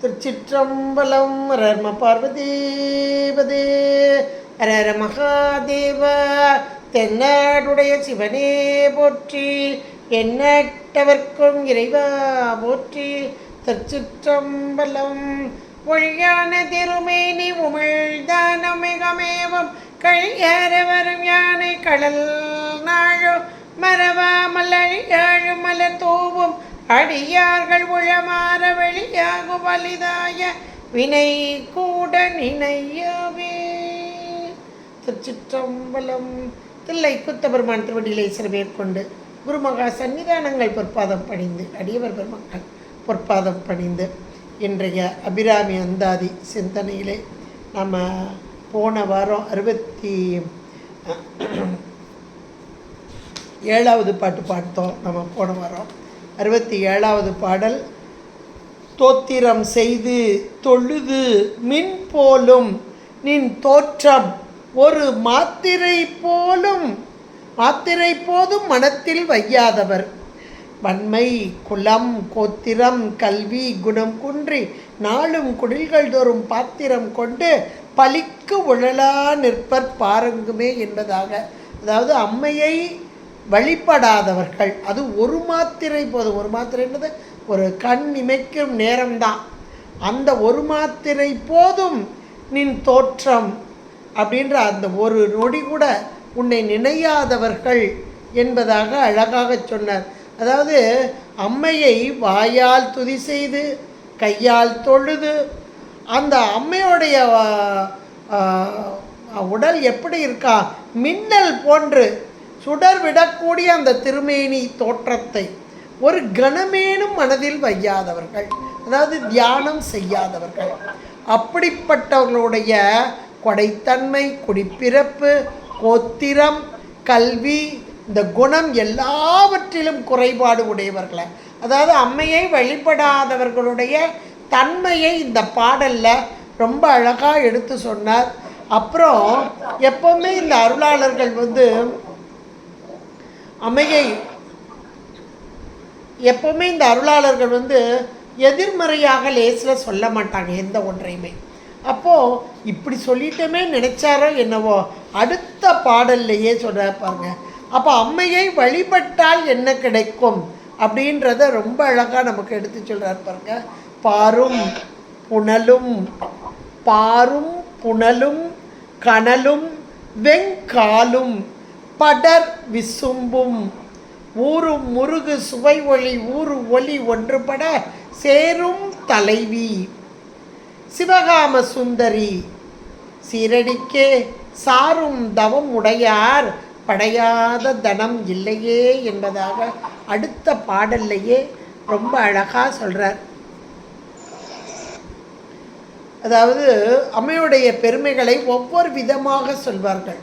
திருச்சிற்றம்பலம். ஹர பார்வதீபதே ஹர ஹர மகாதேவ. தென்னாடுடைய சிவனே போற்றி, எண்ணற்றவர்க்கும் இறைவா போற்றி. திருச்சிற்றம்பலம். ஒழியான திருமேனி உமிழ்தானமிகமேவம் கழியார வரும் யானை கடல் நாழோ மரவாமல் அழியாழு மலர் தூவும் அடியார்கள் உளமாற வெளியாகும் வலிதாய வினை கூட நினையவே. திருச்சிற்றம்பலம். தில்லை குத்தபெருமான் திருவடிகளை சிறமேற்கொண்டு குருமகா சன்னிதானங்கள் பொற்பாதம் பணிந்து அடியவர் பெருமக்கள் பொற்பாதம் பணிந்து இன்றைய அபிராமி அந்தாதி சிந்தனையிலே நம்ம போன வாரம் 67வது பாட்டு பார்த்தோம். நம்ம போன வாரம் 67வது பாடல், தோத்திரம் செய்து தொழுது மின் போலும் நின் தோற்றம் ஒரு மாத்திரை போதும் மனத்தில் வையாதவர், வன்மை குலம் கோத்திரம் கல்வி குணம் குன்றி நாளும் குடில்கள் தோறும் பாத்திரம் கொண்டு பலிக்கு உழலா நிற்பர் பாருங்குமே என்பதாக. அதாவது அம்மையை வழிபடாதவர்கள், அது ஒரு மாத்திரை போதும். ஒரு மாத்திரைன்றது ஒரு கண் இமைக்கும் நேரம்தான். அந்த ஒரு மாத்திரை போதும் நின் தோற்றம் அப்படின்ற அந்த ஒரு நொடி கூட உன்னை நினையாதவர்கள் என்பதாக அழகாக சொன்னார். அதாவது அம்மையை வாயால் துதி செய்து கையால் தொழுது, அந்த அம்மையோடைய உடல் எப்படி இருக்கா, மின்னல் போன்று சுடர் விடக்கூடிய அந்த திருமேனி தோற்றத்தை ஒரு கணமேனும் மனதில் வையாதவர்கள், அதாவது தியானம் செய்யாதவர்கள். அப்படிப்பட்டவர்களுடைய கொடைத்தன்மை, குடிப்பிறப்பு, கோத்திரம், கல்வி, இந்த குணம் எல்லாவற்றிலும் குறைபாடு உடையவர்களை, அதாவது அம்மையை வழிபடாதவர்களுடைய தன்மையை இந்த பாடலில் ரொம்ப அழகாக எடுத்து சொன்னார். அப்புறம் எப்போவுமே இந்த அருளாளர்கள் அம்மையை எப்போவுமே இந்த அருளாளர்கள் எதிர்மறையாக லேசில் சொல்ல மாட்டாங்க எந்த ஒன்றையுமே. அப்போது இப்படி சொல்லிட்டோமே நினைச்சாரோ என்னவோ அடுத்த பாடல்லையே சொல்ற பாருங்க. அப்போ அம்மையை வழிபட்டால் என்ன கிடைக்கும் அப்படின்றத ரொம்ப அழகாக நமக்கு எடுத்து சொல்கிறார் பாருங்க. பாரும் புனலும் கனலும் வெங்காலும் படர் விசும்பும் ஊரும் முருகு சுவை ஒளி ஊரு ஒளி ஒன்றுபட சேரும் தலைவி சிவகாம சுந்தரி சீரடிக்கே சாரும் தவம் உடையார் படையாத தனம் இல்லையே என்பதாக அடுத்த பாடல்லையே ரொம்ப அழகாக சொல்கிறார். அதாவது அம்மையுடைய பெருமைகளை ஒவ்வொரு விதமாக சொல்வார்கள்,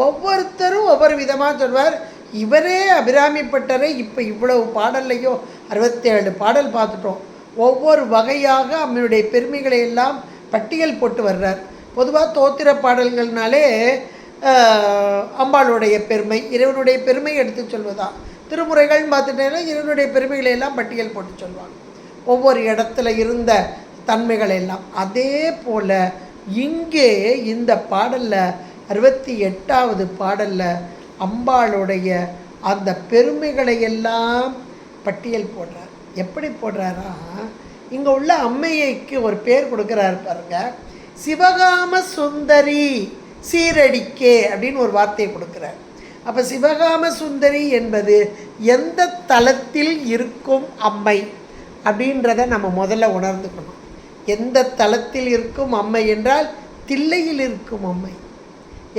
ஒவ்வொருத்தரும் ஒவ்வொரு விதமாக சொல்வார். இவரே அபிராமிப்பட்டரை இப்போ இவ்வளவு பாடல்லையோ 67 பாடல் பார்த்துட்டோம். ஒவ்வொரு வகையாக அம்மையுடைய பெருமைகளை எல்லாம் பட்டியல் போட்டு வர்றார். பொதுவாக தோத்திர பாடல்கள்னாலே அம்பாளுடைய பெருமை, இறைவனுடைய பெருமை எடுத்து சொல்வதான். திருமுறைகள் பார்த்துட்டேன்னா இறைவனுடைய பெருமைகளை எல்லாம் பட்டியல் போட்டு சொல்வாங்க, ஒவ்வொரு இடத்துல இருந்த தன்மைகள் எல்லாம். அதே போல் இங்கே இந்த பாடலில் 68வது பாடலில் அம்பாளுடைய அந்த பெருமைகளை எல்லாம் பட்டியல் போடுறார். எப்படி போடுறாரா, இங்கே உள்ள அம்மையைக்கு ஒரு பேர் கொடுக்குறாரு பாருங்க. சிவகாம சுந்தரி சீரடிக்கே அப்படின்னு ஒரு வார்த்தையை கொடுக்குறார். அப்போ சிவகாம சுந்தரி என்பது எந்த தலத்தில் இருக்கும் அம்மை அப்படின்றத நம்ம முதல்ல உணர்ந்துக்கணும். எந்த தலத்தில் இருக்கும் அம்மை என்றால் தில்லையில் இருக்கும் அம்மை.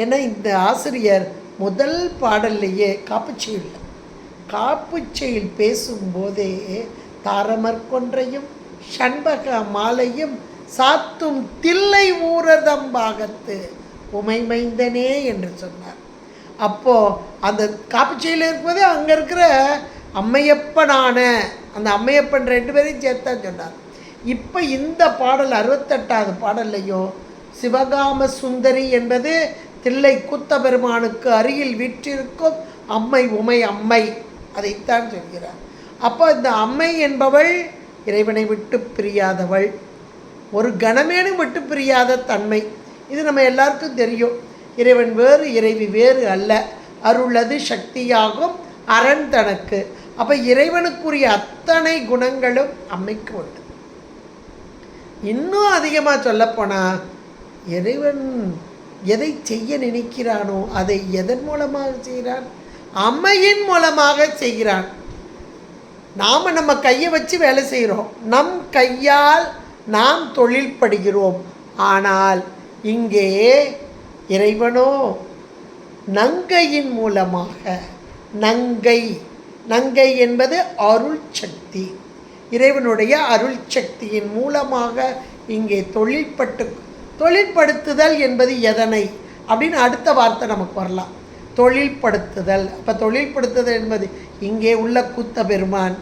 ஏன்னா இந்த ஆசிரியர் முதல் பாடல்லையே காப்புச்செயில் பேசும்போதே தாரமற்கொன்றையும் ஷண்பக மாலையும் சாத்தும் தில்லை ஊரதம்பாகத்து உமைமைந்தனே என்று சொன்னார். அப்போது அந்த காப்புச்செயில் இருக்கும்போது அங்கே இருக்கிற அம்மையப்பனான அந்த அம்மையப்பன் 2 பேரையும் சேர்த்தான் சொன்னார். இப்போ இந்த பாடல் 68வது பாடல்லையும் சிவகாம சுந்தரி என்பது தில்லை குத்தபெருமானுக்கு அருகில் வீற்றிருக்கும் அம்மை உமை அம்மை, அதைத்தான் சொல்கிறார். அப்போ இந்த அம்மை என்பவள் இறைவனை விட்டு பிரியாதவள், ஒரு கணமேனும் விட்டு பிரியாத தன்மை. இது நம்ம எல்லாருக்கும் தெரியும். இறைவன் வேறு, இறைவி வேறு அல்ல. அருளது சக்தியாகும் அரண் தனக்கு. அப்போ இறைவனுக்குரிய அத்தனை குணங்களும் அம்மைக்கு உண்டு. இன்னும் அதிகமாக சொல்லப்போனால், இறைவன் எதை செய்ய நினைக்கிறானோ அதை எதன் மூலமாக செய்கிறான்? அம்மையின் மூலமாக செய்கிறான். நாம் நம்ம கையை வச்சு வேலை செய்கிறோம், நம் கையால் நாம் தொழில் படுகிறோம். ஆனால் இங்கே இறைவனோ நங்கையின் மூலமாக, நங்கை என்பது அருள் சக்தி, இறைவனுடைய அருள் சக்தியின் மூலமாக இங்கே தொழில்படுத்துதல் என்பது எதனை அப்படின்னு அடுத்த வார்த்தை நமக்கு வரலாம். தொழில்படுத்துதல். அப்போ தொழில்படுத்துதல் என்பது இங்கே உள்ள கூத்த பெருமான்,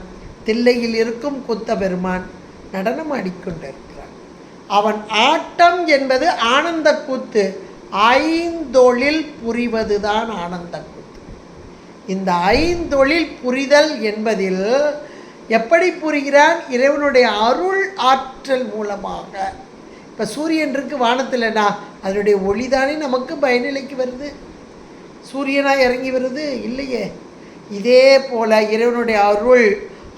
தில்லையில் இருக்கும் கூத்த பெருமான் நடனம் ஆடிக்கொண்டிருக்கிறான். அவன் ஆட்டம் என்பது ஆனந்த கூத்து. ஐந்தொழில் புரிவது தான் ஆனந்த கூத்து. இந்த ஐந்தொழில் புரிதல் என்பதில் எப்படி புரிகிறான்? இறைவனுடைய அருள் ஆற்றல் மூலமாக. இப்போ சூரியன் இருக்கு வானத்தில்னா, அதனுடைய ஒளிதானே நமக்கு பயனிலைக்கு வருது. சூரியனாக இறங்கி வருது இல்லையே. இதே போல் இறைவனுடைய அருள்,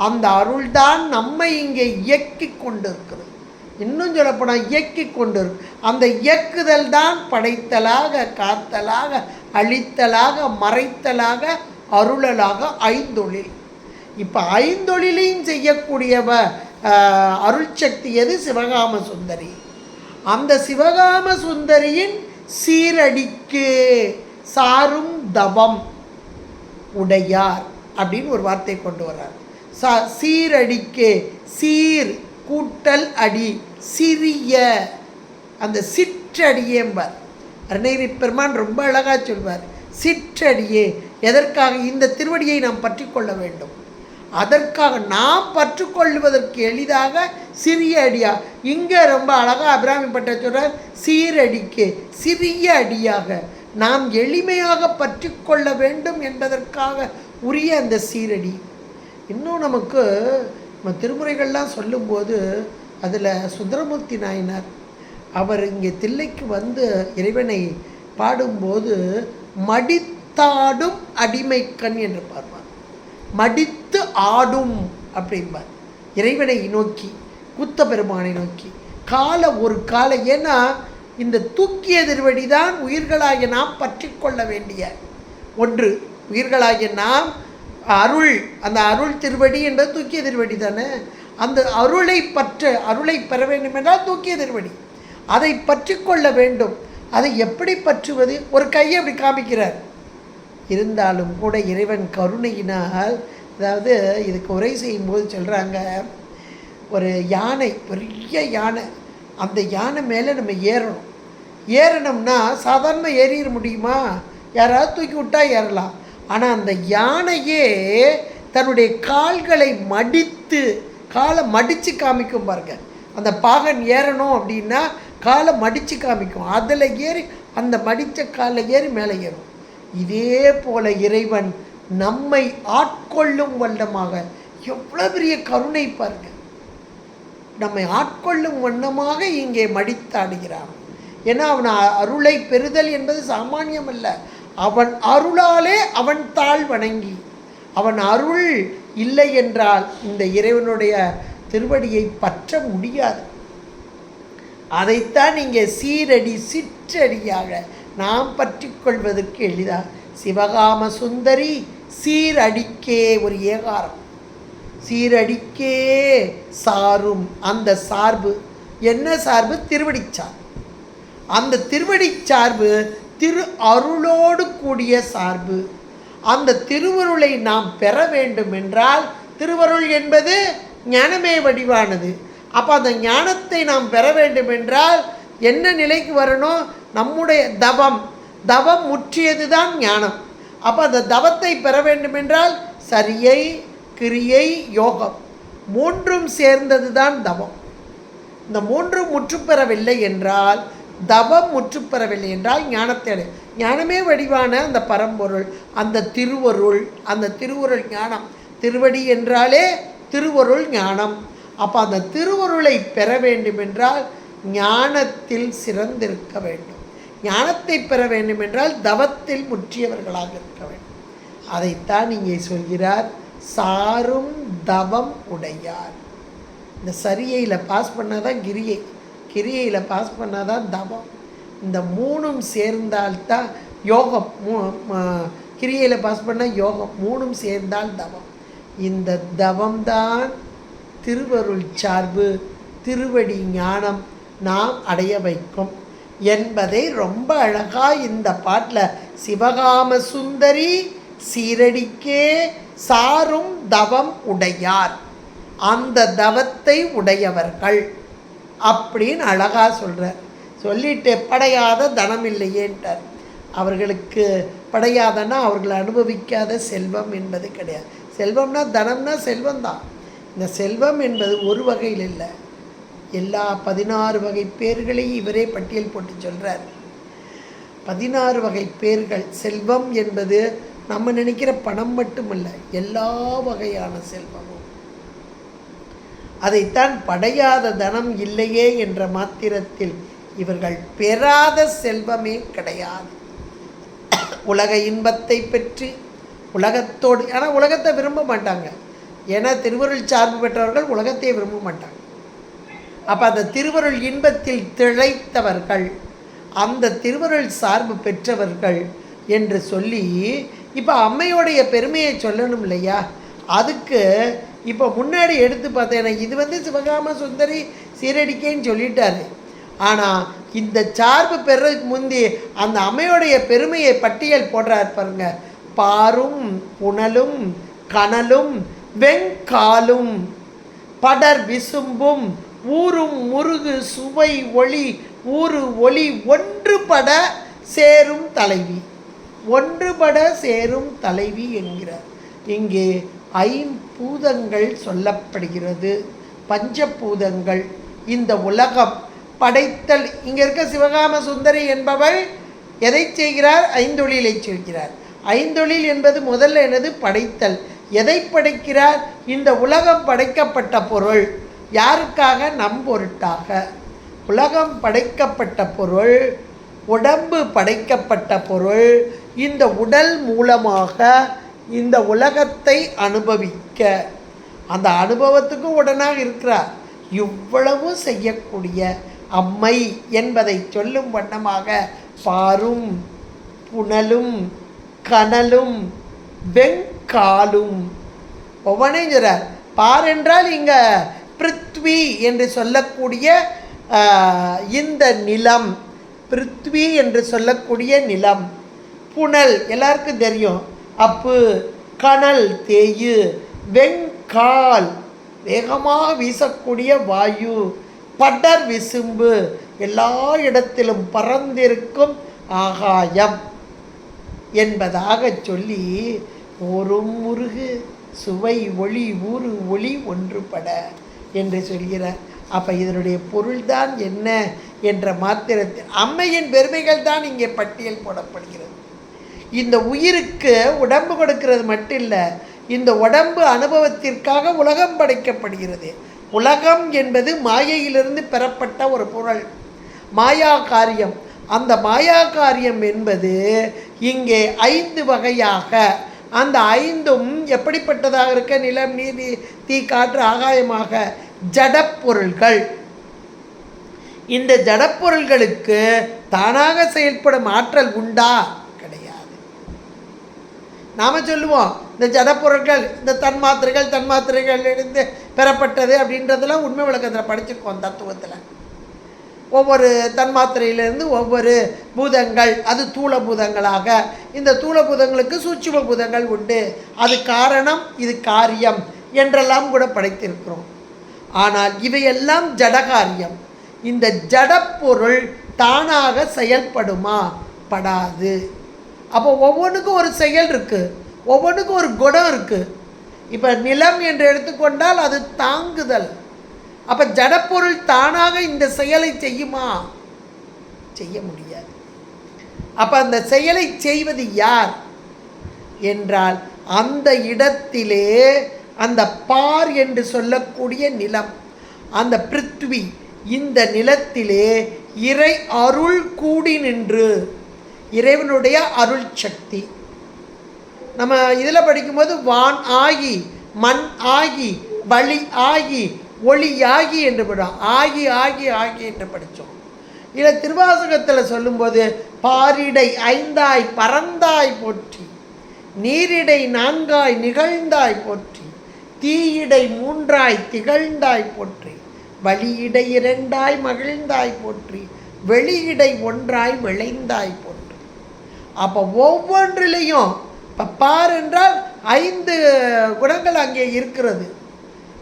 அந்த அருள் தான் நம்மை இங்கே இயக்கி கொண்டு இருக்கிறது. இன்னும் சொல்லப்போனால் இயக்கி கொண்டு இருக்கு. அந்த இயக்குதல் தான் படைத்தலாக, காத்தலாக, அழித்தலாக, மறைத்தலாக, அருளலாக ஐந்தொழில். இப்போ ஐந்தொழிலையும் செய்யக்கூடியவ அருள் சக்தி எது? சிவகாம சுந்தரி. அந்த சிவகாம சுந்தரியின் சீரடிக்கு சாரும் தவம் உடையார் அப்படின்னு ஒரு வார்த்தை கொண்டு வர்றார். சீரடிக்கு, சீர் கூட்டல் அடி, சிறிய, அந்த சிற்றடியேம்பார். அருணகிரி பெருமான் ரொம்ப அழகாக சொல்வார். சிற்றடியே. எதற்காக? இந்த திருவடியை நாம் பற்றி கொள்ள வேண்டும். அதற்காக நாம் பற்றுக்கொள்வதற்கு எளிதாக சிறிய அடியா. இங்கே ரொம்ப அழகாக அபிராமி பட்ட சொல்றார், சீரடிக்கு சிறிய அடியாக நாம் எளிமையாக பற்றி கொள்ள வேண்டும் என்பதற்காக உரிய அந்த சீரடி. இன்னும் நமக்கு நம்ம திருமுறைகள்லாம் சொல்லும்போது அதில் சுந்தரமூர்த்தி நாயனார் அவர் இங்கே தில்லைக்கு வந்து இறைவனை பாடும்போது மடித்தாடும் அடிமைக்கண் என்று பார்ப்பார். மடித்து ஆடும் அப்படிம்பார். இறைவனை நோக்கி, கூத்த பெருமானை நோக்கி ஒரு காலை. ஏன்னா இந்த தூக்கிய திருவடி தான் உயிர்களாகிய நாம் பற்றி கொள்ள வேண்டிய ஒன்று. உயிர்களாகிய நாம் அருள், அந்த அருள் திருவடி என்பது தூக்கிய திருவடி தானே. அந்த அருளை பெற வேண்டும் என்றால் தூக்கிய திருவடி, அதை பற்றி கொள்ள வேண்டும். அதை எப்படி பற்றுவது? ஒரு கையை அப்படி காமிக்கிறார். இருந்தாலும் கூட இறைவன் கருணையினால், அதாவது இதுக்கு உரை செய்யும்போது சொல்கிறாங்க, ஒரு யானை, பெரிய யானை, அந்த யானை மேலே நம்ம ஏறணும்னா சாதாரண ஏறிட முடியுமா? யாராவது தூக்கி விட்டா ஏறலாம். ஆனால் அந்த யானையே தன்னுடைய கால்களை காலை மடித்து காமிக்கும் பாருங்க. அந்த பாகன் ஏறணும் அப்படின்னா காலை மடித்து காமிக்கும். அதில் ஏறி, அந்த மடித்த காலில் ஏறி மேலே ஏறும். இதே போல இறைவன் நம்மை ஆட்கொள்ளும் வண்ணமாக, எவ்வளோ பெரிய கருணை பாருங்க, நம்மை ஆட்கொள்ளும் வண்ணமாக இங்கே மடித்தாடுகிறான். ஏன்னா அவன் அருளை பெறுதல் என்பது சாமானியம் அல்ல. அவன் அருளாலே அவன் தாழ் வணங்கி, அவன் அருள் இல்லை என்றால் இந்த இறைவனுடைய திருவடியை பற்ற முடியாது. அதைத்தான் இங்கே சீரடி சிற்றடியாக நாம் பற்றி கொள்வதற்கு எளிதாக. சிவகாம சுந்தரி சீரடிக்கே, ஒரு ஏகாரம், சீரடிக்கே சாரும். அந்த சார்பு என்ன சார்பு? திருவடிச்சார்பு. அந்த திருவடிச்சார்பு திரு அருளோடு கூடிய சார்பு. அந்த திருவருளை நாம் பெற வேண்டும் என்றால், திருவருள் என்பது ஞானமே வடிவானது. அப்போ அந்த ஞானத்தை நாம் பெற வேண்டும் என்றால் என்ன நிலைக்கு வரணும்? நம்முடைய தவம் முற்றியது தான் ஞானம். அப்போ அந்த தவத்தை பெற வேண்டும் என்றால் சரியை, கிரியை, யோகம் மூன்றும் சேர்ந்தது தான் தவம். இந்த மூன்றும் முற்றுப்பெறவில்லை என்றால், தவம் முற்றுப்பெறவில்லை என்றால் ஞானத்தை ஞானமே வடிவான அந்த பரம்பொருள், அந்த திருவருள் ஞானம். திருவடி என்றாலே திருவருள் ஞானம். அப்போ அந்த திருவருளை பெற வேண்டும் என்றால் ஞானத்தில் சிறந்திருக்க வேண்டும். ஞானத்தை பெற வேண்டும் என்றால் தவத்தில் முற்றியவர்களாக இருக்க வேண்டும். அதைத்தான் இங்கே சொல்கிறார், சாரும் தவம் உடையார். இந்த சரியையில் பாஸ் பண்ணாதான் கிரியை, கிரியையில் பாஸ் பண்ணாதான் தவம். இந்த மூணும் சேர்ந்தால்தான் யோகம். கிரியையில் பாஸ் பண்ணால் யோகம், மூணும் சேர்ந்தால் தவம். இந்த தவம்தான் திருவருள் சார்பு, திருவடி ஞானம் நாம் அடைய வைக்கும் என்பதை ரொம்ப அழகாக இந்த பாட்டில் சிவகாம சுந்தரி சீரடிக்கே சாரும் தவம் உடையார், அந்த தவத்தை உடையவர்கள் அப்படின்னு அழகாக சொல்கிறார். சொல்லிட்டு படையாத தனம் இல்லையேன்ட்டார். அவர்களுக்கு படையாதன்னா அவர்கள் அனுபவிக்காத செல்வம் என்பது கிடையாது. செல்வம்னா தனம்னா செல்வம்தான். இந்த செல்வம் என்பது ஒரு வகையில் இல்லை, எல்லா 16 வகை பேர்களையும் இவரே பட்டியல் போட்டு சொல்கிறார். 16 வகை பேர்கள். செல்வம் என்பது நம்ம நினைக்கிற பணம் மட்டுமல்ல, எல்லா வகையான செல்வமும். அதைத்தான் படையாத தனம் இல்லையே என்ற மாத்திரத்தில் இவர்கள் பெறாத செல்வமே கிடையாது. உலக இன்பத்தை பெற்று உலகத்தோடு, ஆனால் உலகத்தை விரும்ப மாட்டாங்க. ஏன்னா திருவருள் சார்பு பெற்றவர்கள் உலகத்தை விரும்ப மாட்டாங்க. அப்போ அந்த திருவருள் இன்பத்தில் திளைத்தவர்கள், அந்த திருவருள் சார்பு பெற்றவர்கள் என்று சொல்லி இப்போ அம்மையோடைய பெருமையை சொல்லணும் இல்லையா? அதுக்கு இப்போ முன்னாடி எடுத்து பார்த்தேன். இது சிவகாம சுந்தரி சீரடிக்கேன்னு சொல்லிட்டாரு. ஆனால் இந்த சார்பு பெறதுக்கு முந்தி அந்த அம்மையோடைய பெருமையை பட்டியல் போடுறார் பாருங்க. பாரும் புனலும் கனலும் வெங்காலும் படர் விசும்பும் ஊரும் முருகு சுவை ஒளி ஊரு ஒளி ஒன்றுபட சேரும் தலைவி, ஒன்றுபட சேரும் தலைவி என்கிறார். இங்கே ஐம்பூதங்கள் சொல்லப்படுகிறது, பஞ்சபூதங்கள். இந்த உலகம் படைத்தல். இங்கே இருக்க சிவகாம சுந்தரி என்பவள் எதை செய்கிறார்? ஐந்தொழிலை செய்கிறார். ஐந்தொழில் என்பது முதல்ல என்னது? படைத்தல். எதை படைக்கிறார்? இந்த உலகம் படைக்கப்பட்ட பொருள் யாருக்காக? நம் பொருட்டாக. உலகம் படைக்கப்பட்ட பொருள், உடம்பு படைக்கப்பட்ட பொருள். இந்த உடல் மூலமாக இந்த உலகத்தை அனுபவிக்க, அந்த அனுபவத்துக்கு உடனாக இருக்கிறார். இவ்வளவு செய்யக்கூடிய அம்மை என்பதை சொல்லும் வண்ணமாக பாரும் புனலும் கனலும் வெங்காலும் ஒவ்வொன்றையும் சொல்கிறார். பார் என்றால் இங்கே பிருத்வி என்று சொல்லக்கூடிய இந்த நிலம், பிருத்வி என்று சொல்லக்கூடிய நிலம். புனல் எல்லாருக்கும் தெரியும், அப்பு. கனல் தேயு. வெங்கால் வேகமாக வீசக்கூடிய வாயு. படர் விசும்பு எல்லா இடத்திலும் பறந்திருக்கும் ஆகாயம் என்பதாக சொல்லி ஒரு முருகு சுவை ஒளி ஊறு ஒளி ஒன்றுபட என்று சொல்கிறார். அப்போ இதனுடைய பொருள்தான் என்ன என்ற மாத்திரத்தில் அம்மையின் பெருமைகள் தான் இங்கே பட்டியல் போடப்படுகிறது. இந்த உயிருக்கு உடம்பு கொடுக்கிறது மட்டும் இல்லை, இந்த உடம்பு அனுபவத்திற்காக உலகம் படைக்கப்படுகிறது. உலகம் என்பது மாயையிலிருந்து பெறப்பட்ட ஒரு பொருள், மாயா காரியம். அந்த மாயா காரியம் என்பது இங்கே 5 வகையாக, அந்த 5ம் எப்படிப்பட்டதாக இருக்க? நிலம், நீர், தீ, காற்று, ஆகாயமாக ஜடப்பொருள்கள். இந்த ஜடப்பொருள்களுக்கு தானாக செயல்படும் ஆற்றல் உண்டா? கிடையாது. நாம் சொல்லுவோம் இந்த ஜடப்பொருட்கள், இந்த தன்மாத்திரைகளிலிருந்து பெறப்பட்டது அப்படின்றதெல்லாம் உண்மை விளக்கத்தில் படிச்சிருக்கோம். தத்துவத்தில் ஒவ்வொரு தன்மாத்திரையிலிருந்து ஒவ்வொரு பூதங்கள், அது தூள பூதங்களாக, இந்த தூள பூதங்களுக்கு சூட்சும பூதங்கள் உண்டு. அது காரணம், இது காரியம் என்றெல்லாம் கூட படைத்திருக்கிறோம். ஆனால் இவையெல்லாம் ஜடகாரியம். இந்த ஜடப்பொருள் தானாக செயல்படுமா? படாது. அப்போ ஒவ்வொன்றுக்கும் ஒரு செயல் இருக்குது, ஒவ்வொன்றுக்கும் ஒரு குணம் இருக்குது. இப்போ நிலம் என்று எடுத்துக்கொண்டால் அது தாங்குதல். அப்போ ஜடப்பொருள் தானாக இந்த செயலை செய்யுமா? செய்ய முடியாது. அப்போ அந்த செயலை செய்வது யார் என்றால் அந்த இடத்திலே அந்த பார் என்று சொல்லக்கூடிய நிலம், அந்த பிருத்வி இந்த நிலத்திலே இறை அருள் கூடி நின்று, இறைவனுடைய அருள் சக்தி. நம்ம இதில் படிக்கும்போது வான் ஆகி, மண் ஆகி, வழி ஆகி, ஒளியாகி என்று படித்தோம். ஆகி ஆகி ஆகி என்று படித்தோம். இதில் திருவாசகத்தில் சொல்லும்போது பாரிடை ஐந்தாய் பறந்தாய் போற்றி, நீரிடை நான்காய் நிகழ்ந்தாய் போற்றி, தீயிடை மூன்றாய் திகழ்ந்தாய் போற்றி, வழியிடை இரண்டாய் மகிழ்ந்தாய் போற்றி, வெளியிடை ஒன்றாய் விளைந்தாய் போற்றி. அப்போ ஒவ்வொன்றிலையும் இப்போ பார் என்றால் 5 குணங்கள் அங்கே இருக்கிறது.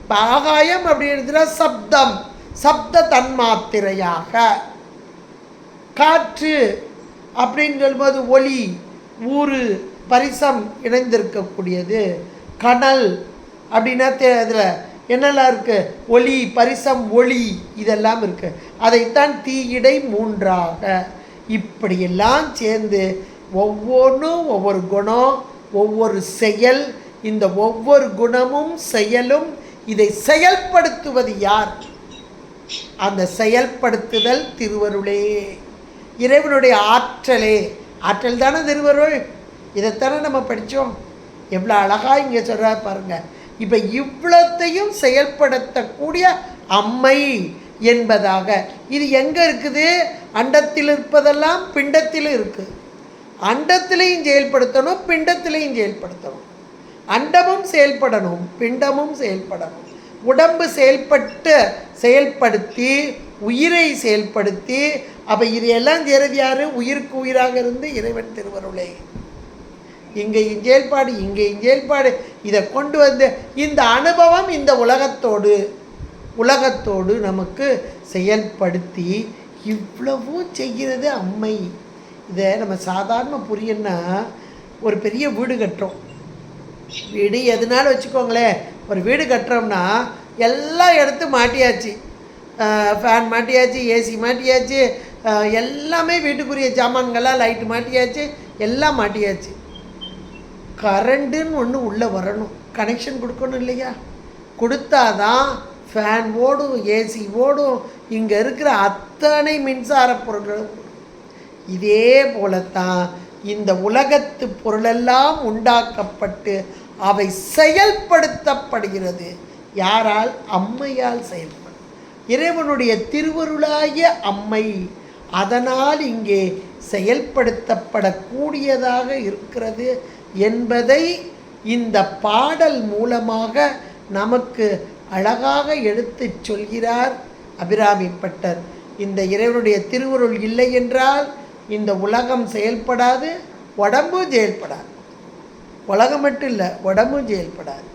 இப்போ ஆகாயம் அப்படின்றதுனா சப்தம், சப்த தன்மாத்திரையாக. காற்று அப்படின்னு சொல்லும்போது ஒளி, ஊறு, பரிசம் இணைந்திருக்கக்கூடியது. கனல் அப்படின்னா அதில் என்னெல்லாம் இருக்குது? ஒளி, பரிசம், ஒளி இதெல்லாம் இருக்குது. அதைத்தான் தீயிடை மூன்றாக. இப்படியெல்லாம் சேர்ந்து ஒவ்வொன்றும் ஒவ்வொரு குணம், ஒவ்வொரு செயல். இந்த ஒவ்வொரு குணமும் செயலும் இதை செயல்படுத்துவது யார்? அந்த செயல்படுத்துதல் திருவருளே, இறைவனுடைய ஆற்றலே. ஆற்றல் தானே திருவருள். இதைத்தானே நம்ம படித்தோம். எவ்வளோ அழகாக இங்கே சொல்கிறார் பாருங்கள். இப்போ இவ்வளத்தையும் செயல்படுத்தக்கூடிய அம்மை என்பதாக. இது எங்கே இருக்குது? அண்டத்தில் இருப்பதெல்லாம் பிண்டத்திலும் இருக்குது. அண்டத்திலையும் செயல்படுத்தணும், பிண்டத்திலையும் செயல்படுத்தணும். அண்டமும் செயல்படணும், பிண்டமும் செயல்படணும். உடம்பு செயல்படுத்தி உயிரை செயல்படுத்தி, அப்போ இதையெல்லாம் செய்கிறது யார்? உயிருக்கு உயிராக இருந்து இறைவன் திருவருளே. இங்கேயும் செயல்பாடு, இங்கேயும் செயல்பாடு. இதை கொண்டு வந்து இந்த அனுபவம் இந்த உலகத்தோடு நமக்கு செயல்படுத்தி இவ்வளவும் செய்கிறது அம்மை. இதை நம்ம சாதாரண புரியன்னா, ஒரு பெரிய வீடு கட்டுறோம். வீடு எதுனாலும் வச்சுக்கோங்களேன். ஒரு வீடு கட்டுறோம்னா எல்லாம் எடுத்து மாட்டியாச்சு. ஃபேன் மாட்டியாச்சு, ஏசி மாட்டியாச்சு, எல்லாமே வீட்டுக்குரிய சாமான்கள்லாம், லைட்டு மாட்டியாச்சு, எல்லாம் மாட்டியாச்சு. கரண்ட்டுன்னு ஒன்று உள்ளே வரணும், கனெக்ஷன் கொடுக்கணும் இல்லையா? கொடுத்தாதான் ஃபேன் ஓடும், ஏசி ஓடும், இங்கே இருக்கிற அத்தனை மின்சார பொருட்களும். இதே போலத்தான் இந்த உலகத்து பொருளெல்லாம் உண்டாக்கப்பட்டு அவை செயல்படுத்தப்படுகிறது. யாரால்? அம்மையால் செயல்படும். இறைவனுடைய திருவருளாகிய அம்மை அதனால் இங்கே செயல்படுத்தப்படக்கூடியதாக இருக்கிறது என்பதை இந்த பாடல் மூலமாக நமக்கு அழகாக எடுத்து சொல்கிறார் அபிராமிப்பட்டர். இந்த இறைவனுடைய திருவருள் இல்லை என்றால் இந்த உலகம் செயல்படாது, உடம்பும் செயல்படாது. உலகம் மட்டும் இல்லை, உடம்பும் செயல்படாது.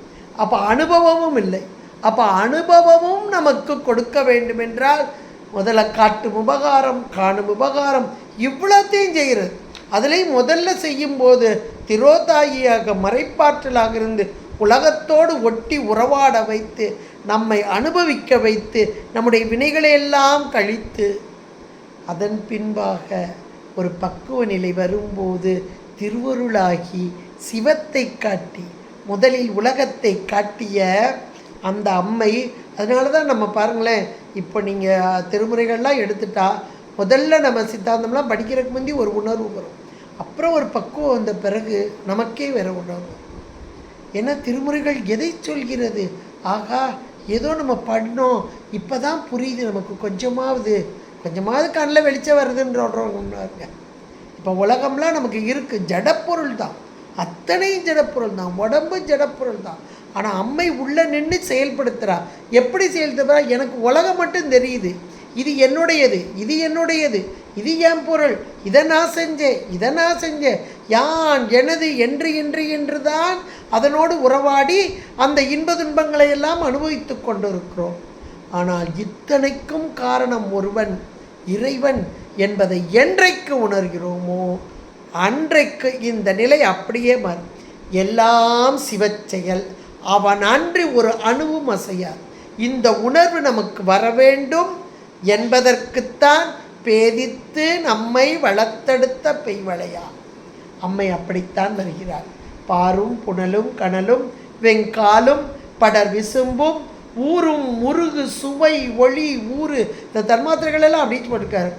அப்போ அனுபவமும் இல்லை. அப்போ அனுபவமும் நமக்கு கொடுக்க வேண்டுமென்றால் முதல்ல காட்டும் உபகாரம், காணும் உபகாரம், இவ்வளோத்தையும் செய்கிறது. அதுலேயும் முதல்ல செய்யும்போது திரோதாயியாக மறைப்பாற்றலாக இருந்து உலகத்தோடு ஒட்டி உறவாட வைத்து நம்மை அனுபவிக்க வைத்து நம்முடைய வினைகளையெல்லாம் கழித்து அதன் பின்பாக ஒரு பக்குவ நிலை வரும்போது திருவருளாகி சிவத்தை காட்டி முதலில் உலகத்தை காட்டிய அந்த அம்மை. அதனால தான் நம்ம பாருங்களேன், இப்போ நீங்கள் திருமுறைகள்லாம் எடுத்துட்டா முதல்ல நம்ம சித்தாந்தம்லாம் படிக்கிறதுக்கு முந்தி ஒரு உணர்வு வரும், அப்புறம் ஒரு பக்குவம் வந்த பிறகு நமக்கே வேறு உணர்வு. ஏன்னா திருமுறைகள் எதை சொல்கிறது? ஆகா, ஏதோ நம்ம பண்ணோம், இப்போ தான் புரியுது நமக்கு, கொஞ்சமாவது கண்ணில் வெளிச்சம் வருதுன்றவங்க. இப்போ உலகம்லாம் நமக்கு இருக்குது, ஜடப்பொருள் தான், அத்தனையும் ஜடப்பொருள் தான், உடம்பு ஜடப்பொருள் தான். ஆனால் அம்மை உள்ளே நின்று செயல்படுத்துகிறா. எப்படி செயல்படுத்துகிறா? எனக்கு உலகம் மட்டும் தெரியுது, இது என்னுடையது, இது என்னுடையது, இது என் பொருள், இதை நான் செஞ்சேன், யான் எனது என்று தான் அதனோடு உறவாடி அந்த இன்ப துன்பங்களை எல்லாம் அனுபவித்து கொண்டிருக்கிறோம். ஆனால் இத்தனைக்கும் காரணம் ஒருவன், இறைவன் என்பதை என்றைக்கு உணர்கிறோமோ அன்றைக்கு இந்த நிலை அப்படியே மாறும். எல்லாம் சிவச்செயல், அவன் அன்றி ஒரு அணுவும் அசையார். இந்த உணர்வு நமக்கு வர வேண்டும் என்பதற்குத்தான் பேதித்து நம்மை வளர்த்தெடுத்த பெய்வளையா அம்மை அப்படித்தான் வருகிறார். பாரும் புனலும் கனலும் வெங்காலும் படர் விசும்பும் ஊரும் முருகு சுவை ஒளி ஊறு, இந்த தன்மாத்திரைகள் எல்லாம் அப்படின்னு போட்டிருக்காரு.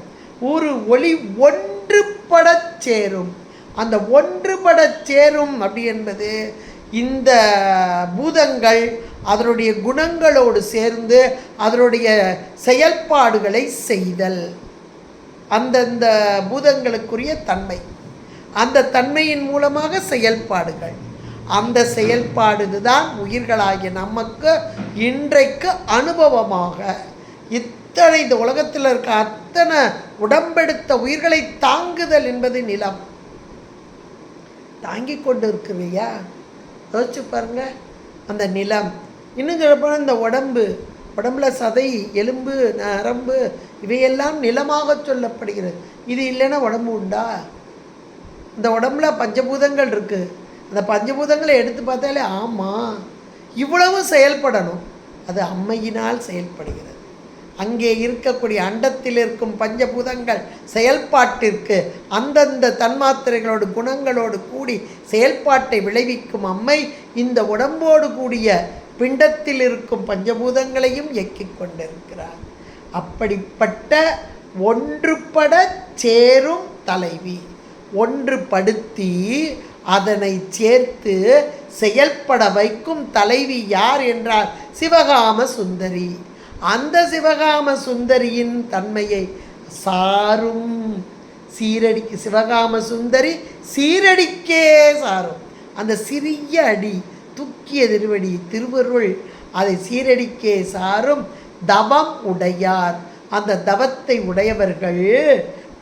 ஊரு ஒளி ஒன்றுபடச் சேரும். அந்த ஒன்றுபடச் சேரும் அப்படி என்பது இந்த பூதங்கள் அதனுடைய குணங்களோடு சேர்ந்து அதனுடைய செயல்பாடுகளை செய்தல், அந்தந்த பூதங்களுக்குரிய தன்மை, அந்த தன்மையின் மூலமாக செயல்பாடுகள், அந்த செயல்பாடு தான் உயிர்களாகிய நமக்கு இன்றைக்கு அனுபவமாக இத்தனை இந்த உலகத்தில் இருக்க அத்தனை உடம்பெடுத்த உயிர்களை தாங்குதல் என்பது நிலம். தாங்கி கொண்டு இருக்குவையா, யோசிச்சு பாருங்க. அந்த நிலம் இன்னும் சொல்லப்போனால் இந்த உடம்புல சதை, எலும்பு, நரம்பு இவையெல்லாம் நிலமாக சொல்லப்படுகிறது. இது இல்லைன்னா உடம்பு உண்டா? இந்த உடம்புல பஞ்சபூதங்கள் இருக்குது. அந்த பஞ்சபூதங்களை எடுத்து பார்த்தாலே ஆமாம் இவ்வளவு செயல்படணும். அது அம்மையினால் செயல்படுகிறது. அங்கே இருக்கக்கூடிய அண்டத்தில் இருக்கும் பஞ்சபூதங்கள் செயல்பாட்டிற்கு அந்தந்த தன்மாத்திரைகளோடு குணங்களோடு கூடி செயல்பாட்டை விளைவிக்கும் அம்மை இந்த உடம்போடு கூடிய பிண்டத்தில் இருக்கும் பஞ்சபூதங்களையும் இயக்கிக் கொண்டிருக்கிறார். அப்படிப்பட்ட ஒன்றுபட சேரும் தலைவி, ஒன்றுபடுத்தி அதனை சேர்த்து செயல்பட வைக்கும் தலைவி யார் என்றால் சிவகாம சுந்தரி. அந்த சிவகாம சுந்தரியின் தன்மையை சாரும் சீரடிக்கு, சிவகாம சுந்தரி சீரடிக்கே சாரும். அந்த சிறிய அடி தூக்கிய திருவடி திருவருள் அதை சீரடிக்கே சாரும் தவம் உடையார். அந்த தவத்தை உடையவர்கள்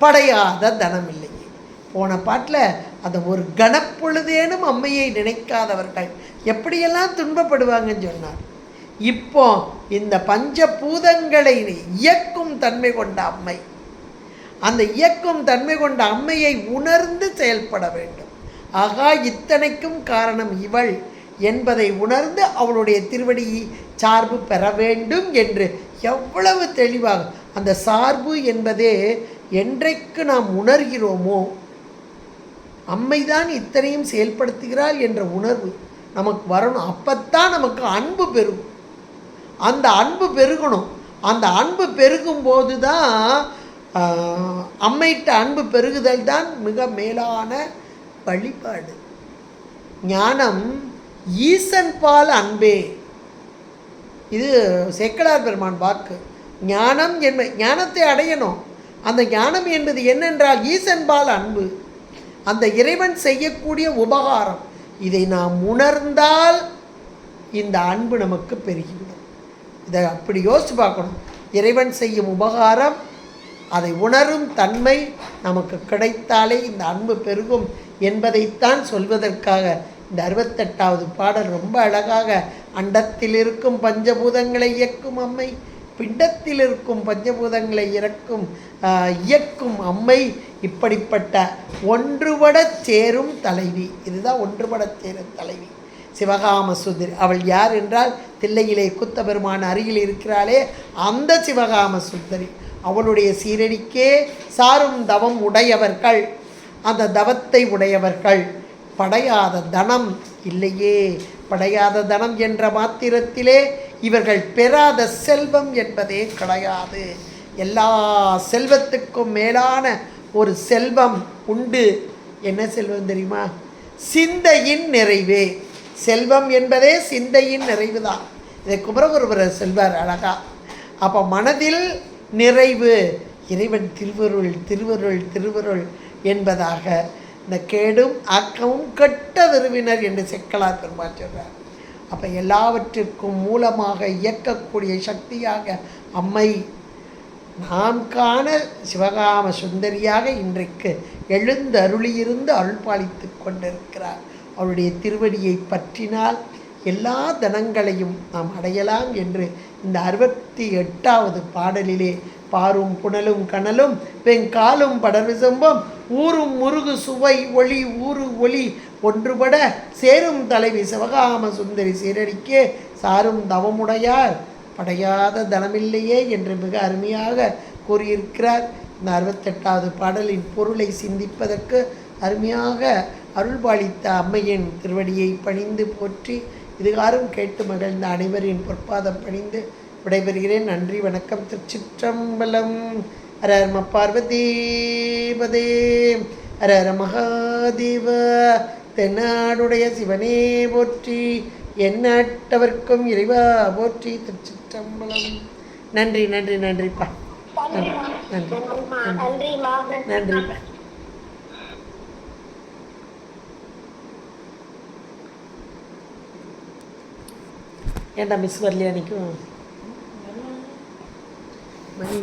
படையாத தனம் இல்லையே. போன பாட்டில் அந்த ஒரு கணப்பொழுதேனும் அம்மையை நினைக்காதவர்கள் எப்படியெல்லாம் துன்பப்படுவாங்கன்னு சொன்னார். இப்போ இந்த பஞ்சபூதங்களை இயக்கும் தன்மை கொண்ட அம்மை, அந்த இயக்கும் தன்மை கொண்ட அம்மையை உணர்ந்து செயல்பட வேண்டும். ஆகா இத்தனைக்கும் காரணம் இவள் என்பதை உணர்ந்து அவளுடைய திருவடி சார்பு பெற வேண்டும் என்று எவ்வளவு தெளிவாக அந்த சார்பு என்பதே என்றைக்கு நாம் உணர்கிறோமோ அம்மைதான் இத்தனையும் செயல்படுத்துகிறாள் என்ற உணர்வு நமக்கு வரணும். அப்பத்தான் நமக்கு அன்பு பெருகும். அந்த அன்பு பெருகணும். அந்த அன்பு பெருகும்போது தான் அம்மையிட்ட அன்பு பெருகுதல் தான் மிக மேலான வழிபாடு. ஞானம் ஈசன் பால் அன்பே. இது சேக்கலார் பெருமான் வாக்கு. ஞானம் ஞானத்தை அடையணும். அந்த ஞானம் என்பது என்னென்றால் ஈசன் பால் அன்பு, அந்த இறைவன் செய்யக்கூடிய உபகாரம். இதை நாம் உணர்ந்தால் இந்த அன்பு நமக்கு பெருகிவிடும். இதை அப்படி யோசித்து பார்க்கணும். இறைவன் செய்யும் உபகாரம், அதை உணரும் தன்மை நமக்கு கிடைத்தாலே இந்த அன்பு பெருகும் என்பதைத்தான் சொல்வதற்காக இந்த 68வது பாடல் ரொம்ப அழகாக அண்டத்தில் இருக்கும் பஞ்சபூதங்களை இயக்கும் அம்மை, பிண்டத்தில் இருக்கும் பஞ்சபூதங்களை இயக்கும் அம்மை, இப்படிப்பட்ட ஒன்றுபட சேரும் தலைவி. இதுதான் ஒன்றுபட சேரும் தலைவி சிவகாம சுந்தரி. அவள் யார் என்றால் தில்லையிலே குத்த பெருமான் அருகில் இருக்கிறாளே அந்த சிவகாம சுந்தரி. அவளுடைய சீரடிக்கே சாரும் தவம் உடையவர்கள். அந்த தவத்தை உடையவர்கள் படையாத தனம் இல்லையே. படையாத தனம் என்ற மாத்திரத்திலே இவர்கள் பெறாத செல்வம் என்பதே கிடையாது. எல்லா செல்வத்துக்கும் மேலான ஒரு செல்வம் உண்டு. என்ன செல்வம் தெரியுமா? சிந்தையின் நிறைவே. செல்வம் என்பதே சிந்தையின் நிறைவு தான். இதை குமரகுருபரர் செல்வார் அழகா. அப்போ மனதில் நிறைவு, இறைவன் திருவருள் திருவருள் திருவருள் என்பதாக இந்த கேடும் ஆக்கமும் கெட்ட விருவினர் என்று சேக்கலார் பெருமான் சொல்றார். அப்போ எல்லாவற்றிற்கும் மூலமாக இயக்கக்கூடிய சக்தியாக அம்மை நாம் காண சிவகாம சுந்தரியாக இன்றைக்கு எழுந்தருளியிருந்து அருள்பாலித்து கொண்டிருக்கிறார். அவருடைய திருவடியை பற்றினால் எல்லா தனங்களையும் நாம் அடையலாம் என்று இந்த 68வது பாடலிலே பாரும் புனலும் கனலும் வெங்காலும் படர்விசம்பம் ஊரும் முருகு சுவை ஒளி ஊறு ஒளி ஒன்றுபட சேரும் தலைவி சிவகாம சுந்தரி சீரடிக்கே சாரும் தவமுடையார் படையாத தனமில்லையே என்று மிக அருமையாக கூறியிருக்கிறார். இந்த 68வது பாடலின் பொருளை சிந்திப்பதற்கு அருமையாக அருள்பாலித்த அம்மையின் திருவடியை பணிந்து போற்றி இதுகாரும் கேட்டு மகிழ்ந்த அனைவரின் பொற்பாதம் பணிந்து விடைபெறுகிறேன். நன்றி, வணக்கம். திருச்சிற்றம்பலம். ஹர ஹர பார்வதீபதே, ஹர ஹர மகாதேவ. தென்னாடுடைய சிவனே போற்றி, எந்நாட்டவர்க்கும் இறைவா போற்றி. திருச்சிற்றம்பலம். நன்றி நன்றி நன்றிப்பா. நன்றிப்பா. ஏன்டா மிஸ் வரலையா நிற்கும் மணி